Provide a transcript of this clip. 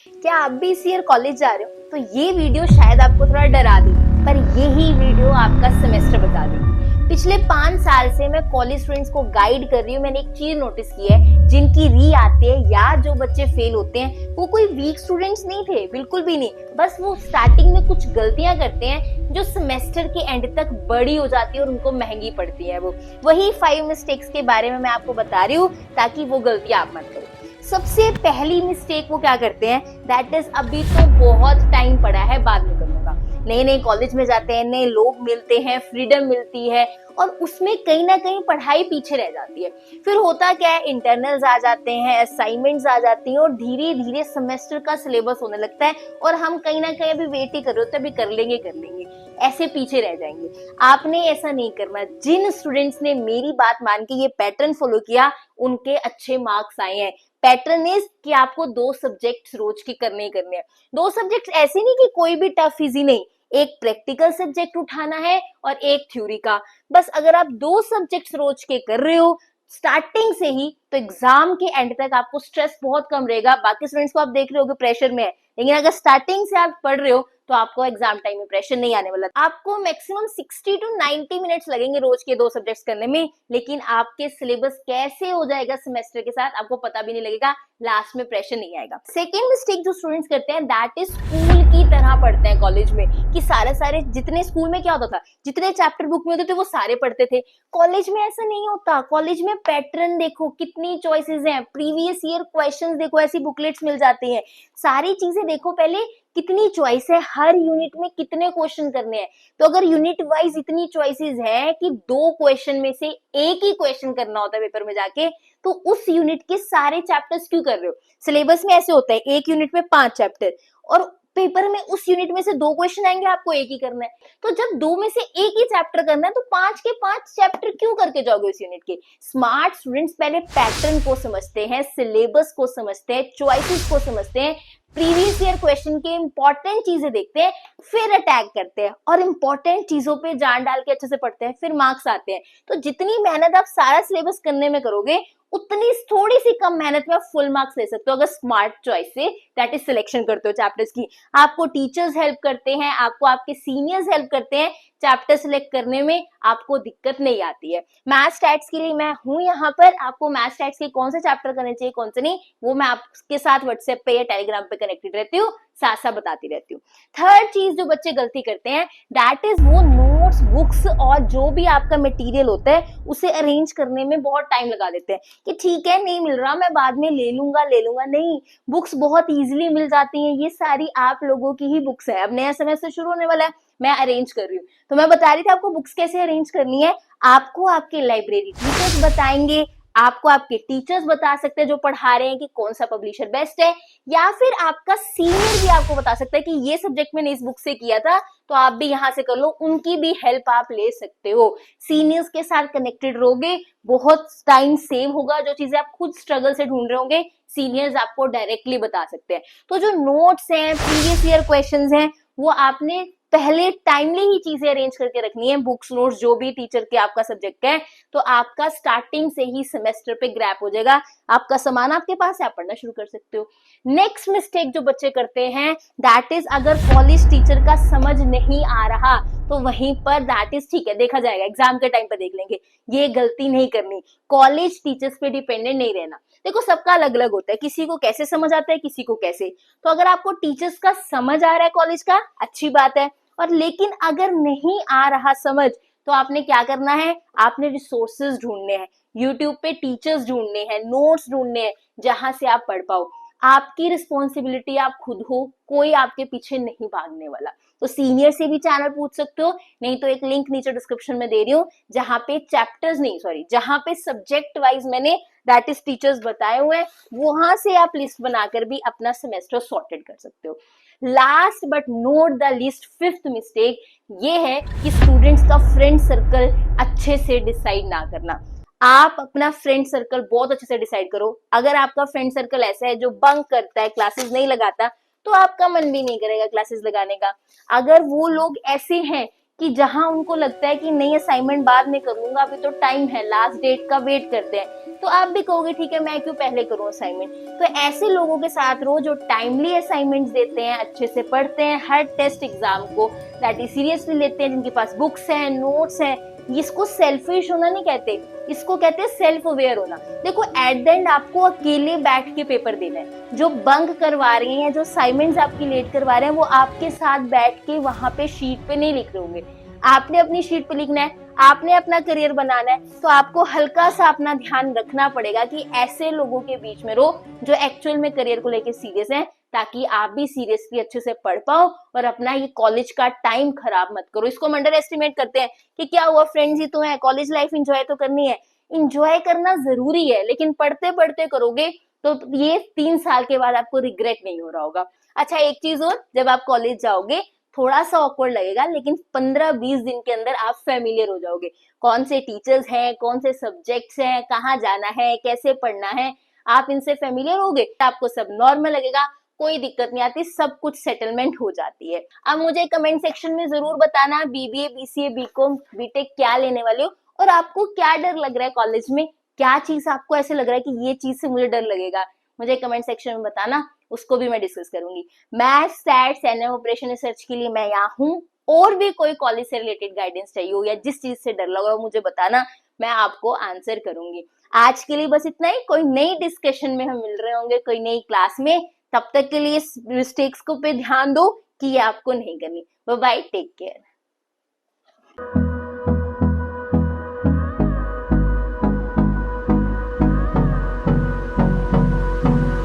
क्या आप भी इस ईयर कॉलेज जा रहे हो? तो ये वीडियो शायद आपको थोड़ा डरा दे, पर यही वीडियो आपका सेमेस्टर बता देगी। पिछले 5 साल से मैं कॉलेज स्टूडेंट्स को गाइड कर रही हूँ। मैंने एक चीज नोटिस की है, जिनकी री आती है या जो बच्चे फेल होते हैं वो कोई वीक स्टूडेंट्स नहीं थे, बिल्कुल भी नहीं। बस वो स्टार्टिंग में कुछ गलतियां करते हैं जो सेमेस्टर के एंड तक बड़ी हो जाती है और उनको महंगी पड़ती है। वो वही 5 मिस्टेक्स के बारे में मैं आपको बता रही हूँ, ताकि वो गलतियां आप मत करो। सबसे पहली मिस्टेक वो क्या करते हैं, दैट इज अभी तो बहुत टाइम पड़ा है, बाद में करूंगा। नए नए कॉलेज में जाते हैं, नए लोग मिलते हैं, फ्रीडम मिलती है और उसमें कहीं ना कहीं पढ़ाई पीछे रह जाती है। फिर होता क्या है, इंटरनल्स आ जाते हैं, असाइनमेंट्स आ जाती हैं और धीरे धीरे सेमेस्टर का सिलेबस होने लगता है और हम कहीं ना कहीं अभी वेट ही कर रहे होते हैं, अभी कर लेंगे, ऐसे पीछे रह जाएंगे। आपने ऐसा नहीं करना। जिन स्टूडेंट्स ने मेरी बात मान के ये पैटर्न फॉलो किया, उनके अच्छे मार्क्स आए हैं। पैटर्न इज कि आपको 2 सब्जेक्ट रोज की करने ही करने हैं। 2 सब्जेक्ट ऐसे नहीं कि कोई भी टफ इजी नहीं, एक प्रैक्टिकल सब्जेक्ट उठाना है और एक थ्योरी का। बस अगर आप 2 सब्जेक्ट्स रोज के कर रहे हो स्टार्टिंग से ही, तो एग्जाम के एंड तक आपको स्ट्रेस बहुत कम रहेगा। बाकी स्टूडेंट्स को आप देख रहे हो कि प्रेशर में है, लेकिन अगर स्टार्टिंग से आप पढ़ रहे हो तो आपको एग्जाम टाइम में प्रेशर नहीं आने वाला। आपको मैक्सिमम 60 टू 90 मिनट्स लगेंगे रोज के 2 सब्जेक्ट्स करने में, लेकिन आपके सिलेबस कैसे हो जाएगा सेमेस्टर के साथ आपको पता भी नहीं लगेगा, लास्ट में प्रेशर नहीं आएगा। सेकेंड मिस्टेक जो स्टूडेंट्स करते हैं, दैट इज स्कूल की तरह पढ़ते हैं कॉलेज में, कि सारे जितने स्कूल में क्या होता था, जितने चैप्टर बुक में होते थे वो सारे पढ़ते थे। कॉलेज में ऐसा नहीं होता। कॉलेज में पैटर्न देखो, कितनी चॉइसेस हैं, प्रीवियस ईयर क्वेश्चंस देखो, ऐसी बुकलेट्स मिल जाती हैं, सारी चीजें देखो पहले, कितनी चॉइस है, हर यूनिट में कितने क्वेश्चन करने हैं। तो अगर यूनिट वाइज इतनी चॉइसेस है कि 2 क्वेश्चन में से एक ही क्वेश्चन करना होता है पेपर में जाके, तो उस यूनिट के सारे चैप्टर्स क्यों कर रहे हो? सिलेबस में ऐसे होता है, एक यूनिट में 5 चैप्टर और पेपर में उस यूनिट में से 2 क्वेश्चन आएंगे, आपको एक ही करना है। तो जब 2 में से एक ही चैप्टर करना है तो 5 के 5 चैप्टर क्यों करके जाओगे उस यूनिट के? स्मार्ट स्टूडेंट्स पहले पैटर्न को समझते हैं, सिलेबस को समझते हैं, चॉइसेस को समझते हैं, प्रीवियस ईयर क्वेश्चन के इंपॉर्टेंट चीजें देखते हैं, फिर अटैक करते हैं और इंपॉर्टेंट चीजों पे जान डाल के अच्छे से पढ़ते हैं, फिर मार्क्स आते हैं। तो जितनी मेहनत आप सारा सिलेबस करने में करोगे, उतनी थोड़ी सी कम मेहनत में आप फुल मार्क्स ले सकते हो, अगर smart choice say that is selection करते हो चैप्टर्स की। आपको टीचर्स हेल्प करते हैं, आपको आपके सीनियर्स हेल्प करते हैं, चैप्टर सिलेक्ट करने में आपको दिक्कत नहीं आती है। मैथ्स स्टैट्स के लिए मैं हूं यहाँ पर। आपको मैथ्स स्टैट्स के कौन से चैप्टर करने चाहिए, कौन से नहीं, वो मैं आपके साथ व्हाट्सएप पे या टेलीग्राम पे कनेक्टेड रहती हूँ, साथ साथ बताती रहती हूँ। थर्ड चीज जो बच्चे गलती करते हैं, दैट इज वो नोट्स, बुक्स और जो भी आपका मटेरियल होता है उसे अरेंज करने में बहुत टाइम लगा देते हैं कि ठीक है नहीं मिल रहा, मैं बाद में ले लूंगा। नहीं, बुक्स बहुत इजीली मिल जाती हैं। ये सारी आप लोगों की ही बुक्स है। अब नया सेमेस्टर शुरू होने वाला है, मैं अरेंज कर रही हूँ, तो मैं बता रही थी आपको बुक्स कैसे अरेंज करनी है। आपको आपके लाइब्रेरी टीचर्स बताएंगे, आपको आपके टीचर्स बता सकते हैं जो पढ़ा रहे हैं कि कौन सा पब्लिशर बेस्ट है, या फिर आपका सीनियर भी आपको बता सकता है कि ये सब्जेक्ट मैंने इस बुक से किया था, तो आप भी यहाँ से कर लो। उनकी भी हेल्प आप ले सकते हो। सीनियर्स के साथ कनेक्टेड रहोगे, बहुत टाइम सेव होगा। जो चीजें आप खुद स्ट्रगल से ढूंढ रहे होंगे, सीनियर्स आपको डायरेक्टली बता सकते हैं। तो जो नोट्स हैं, प्रीवियस ईयर क्वेश्चंस हैं, वो आपने पहले टाइमली ही चीजें अरेंज करके रखनी है, बुक्स नोट्स जो भी टीचर के आपका सब्जेक्ट है, तो आपका स्टार्टिंग से ही सेमेस्टर पे ग्रैप हो जाएगा। आपका सामान आपके पास है, आप पढ़ना शुरू कर सकते हो। नेक्स्ट मिस्टेक जो बच्चे करते हैं, दैट इज अगर कॉलेज टीचर का समझ नहीं आ रहा तो वहीं पर दैट इज ठीक है, देखा जाएगा, एग्जाम के टाइम पर देख लेंगे। ये गलती नहीं करनी, कॉलेज टीचर्स पे डिपेंडेंट नहीं रहना। देखो सबका अलग अलग होता है, किसी को कैसे समझ आता है, किसी को कैसे। तो अगर आपको टीचर्स का समझ आ रहा है कॉलेज का, अच्छी बात है। और लेकिन अगर नहीं आ रहा समझ, तो आपने क्या करना है, आपने रिसोर्सेज ढूंढने हैं, यूट्यूब पे टीचर्स ढूंढने हैं, नोट्स ढूंढने हैं, जहां से आप पढ़ पाओ। आपकी रिस्पॉन्सिबिलिटी आप खुद हो, कोई आपके पीछे नहीं भागने वाला। तो सीनियर से भी चैनल पूछ सकते हो, नहीं तो एक लिंक नीचे डिस्क्रिप्शन में दे रही हूँ, जहां पे चैप्टर्स नहीं, सॉरी, जहां पे सब्जेक्ट वाइज मैंने दैट इज टीचर्स बताए हुए हैं, वहां से आप लिस्ट बनाकर भी अपना सेमेस्टर सॉर्टेड कर सकते हो। Last but note the list, fifth mistake ये है कि स्टूडेंट्स का फ्रेंड सर्कल अच्छे से डिसाइड ना करना। आप अपना फ्रेंड सर्कल बहुत अच्छे से डिसाइड करो। अगर आपका फ्रेंड सर्कल ऐसा है जो बंक करता है, क्लासेस नहीं लगाता, तो आपका मन भी नहीं करेगा क्लासेस लगाने का। अगर वो लोग ऐसे हैं कि जहां उनको लगता है कि नहीं असाइनमेंट बाद में कर लूंगा, अभी तो टाइम है, लास्ट डेट का वेट करते हैं, तो आप भी कहोगे ठीक है मैं क्यों पहले करूं असाइनमेंट। तो ऐसे लोगों के साथ रहो जो टाइमली असाइनमेंट्स देते हैं, अच्छे से पढ़ते हैं, हर टेस्ट एग्जाम को दैट इज सीरियसली लेते हैं, जिनके पास बुक्स हैं, नोट्स हैं। इसको सेल्फिश होना नहीं कहते, इसको कहते हैं सेल्फ अवेयर होना। देखो एट द एंड आपको अकेले बैठ के पेपर देना है। जो बंक करवा रहे हैं, जो असाइनमेंट्स आपकी लेट करवा रहे हैं, वो आपके साथ बैठ के वहां पे शीट पे नहीं लिख रहे होंगे, आपने अपनी शीट पे लिखना है, आपने अपना करियर बनाना है। तो आपको हल्का सा अपना ध्यान रखना पड़ेगा कि ऐसे लोगों के बीच में रहो जो एक्चुअल में करियर को लेके सीरियस हैं, ताकि आप भी सीरियसली अच्छे से पढ़ पाओ और अपना ये कॉलेज का टाइम खराब मत करो। इसको हम अंडर एस्टिमेट करते हैं कि क्या हुआ, फ्रेंड्स ही तो है, कॉलेज लाइफ एंजॉय तो करनी है। इंजॉय करना जरूरी है, लेकिन पढ़ते पढ़ते करोगे तो ये 3 साल के बाद आपको रिग्रेट नहीं हो रहा होगा। अच्छा एक चीज और, जब आप कॉलेज जाओगे थोड़ा सा ऑकवर्ड लगेगा, लेकिन 15-20 दिन के अंदर आप फेमिलियर हो जाओगे। कौन से टीचर्स हैं, कौन से सब्जेक्ट्स हैं, कहाँ जाना है, कैसे पढ़ना है, आप इनसे फेमिलियर होगे, आपको सब नॉर्मल लगेगा, कोई दिक्कत नहीं आती, सब कुछ सेटलमेंट हो जाती है। अब मुझे कमेंट सेक्शन में जरूर बताना बीबीए, बीसीए, बीकॉम, बीटेक क्या लेने वाले हो और आपको क्या डर लग रहा है कॉलेज में, क्या चीज आपको ऐसे लग रहा है कि ये चीज से मुझे डर लगेगा, मुझे कमेंट सेक्शन में बताना, उसको भी मैं डिस्कस करूंगी। Maths, stats, NM, operation research के लिए मैं यहाँ हूँ। और भी कोई कॉलेज से रिलेटेड गाइडेंस चाहिए हो या जिस चीज से डर लग रहा हो मुझे बताना, मैं आपको आंसर करूंगी। आज के लिए बस इतना ही, कोई नई डिस्कशन में हम मिल रहे होंगे कोई नई क्लास में, तब तक के लिए मिस्टेक्स को पे ध्यान दो कि ये आपको नहीं करनी। Bye bye, take care.